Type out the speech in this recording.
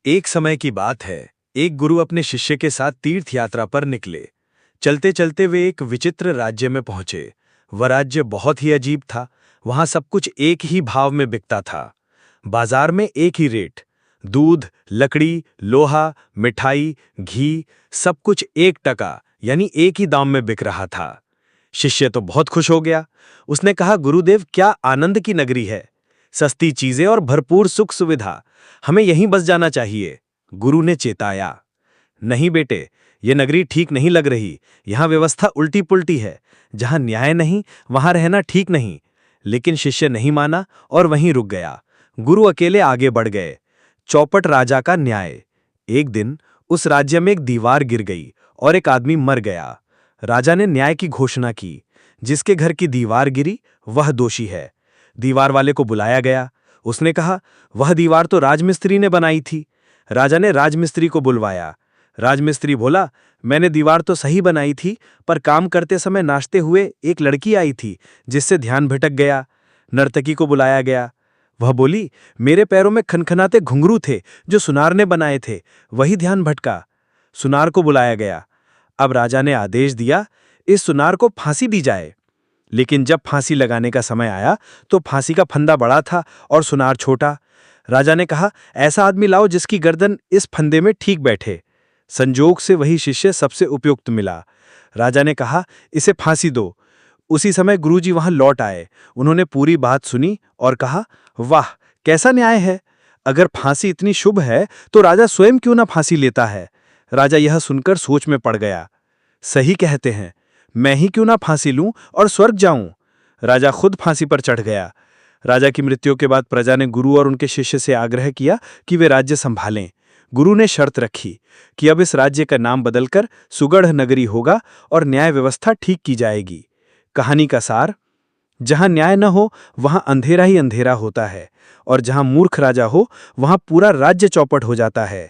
एक समय की बात है। एक गुरु अपने शिष्य के साथ तीर्थ यात्रा पर निकले। चलते चलते वे एक विचित्र राज्य में पहुंचे। वह राज्य बहुत ही अजीब था। वहां सब कुछ एक ही भाव में बिकता था। बाजार में एक ही रेट। दूध, लकड़ी, लोहा, मिठाई, घी, सब कुछ 1 टका यानी एक ही दाम में बिक रहा था। शिष्य तो बहुत खुश हो गया। उसने कहा, गुरुदेव, क्या आनंद की नगरी है। सस्ती चीजें और भरपूर सुख सुविधा। हमें यहीं बस जाना चाहिए। गुरु ने चेताया, नहीं बेटे, ये नगरी ठीक नहीं लग रही। यहां व्यवस्था उल्टी पुल्टी है। जहां न्याय नहीं, वहां रहना ठीक नहीं। लेकिन शिष्य नहीं माना और वहीं रुक गया। गुरु अकेले आगे बढ़ गए। चौपट राजा का न्याय। एक दिन उस राज्य में एक दीवार गिर गई और एक आदमी मर गया। राजा ने न्याय की घोषणा की। जिसके घर की दीवार गिरी वह दोषी है। दीवार वाले को बुलाया गया। उसने कहा, वह दीवार तो राजमिस्त्री ने बनाई थी। राजा ने राजमिस्त्री को बुलवाया। राजमिस्त्री बोला, मैंने दीवार तो सही बनाई थी, पर काम करते समय नाचते हुए एक लड़की आई थी, जिससे ध्यान भटक गया। नर्तकी को बुलाया गया। वह बोली, मेरे पैरों में खनखनाते घुंघरू थे जो सुनार ने बनाए थे, वही ध्यान भटका। सुनार को बुलाया गया। अब राजा ने आदेश दिया, इस सुनार को फांसी दी जाए। लेकिन जब फांसी लगाने का समय आया तो फांसी का फंदा बड़ा था और सुनार छोटा। राजा ने कहा, ऐसा आदमी लाओ जिसकी गर्दन इस फंदे में ठीक बैठे। संजोग से वही शिष्य सबसे उपयुक्त मिला। राजा ने कहा, इसे फांसी दो। उसी समय गुरुजी वहां लौट आए। उन्होंने पूरी बात सुनी और कहा, वाह, कैसा न्याय है। अगर फांसी इतनी शुभ है तो राजा स्वयं क्यों ना फांसी लेता है। राजा यह सुनकर सोच में पड़ गया। सही कहते हैं, मैं ही क्यों ना फांसी लूं और स्वर्ग जाऊं। राजा खुद फांसी पर चढ़ गया। राजा की मृत्यु के बाद प्रजा ने गुरु और उनके शिष्य से आग्रह किया कि वे राज्य संभालें। गुरु ने शर्त रखी कि अब इस राज्य का नाम बदलकर सुगढ़ नगरी होगा और न्याय व्यवस्था ठीक की जाएगी। कहानी का सार, जहां न्याय न हो वहां अंधेरा ही अंधेरा होता है, और जहां मूर्ख राजा हो वहां पूरा राज्य चौपट हो जाता है।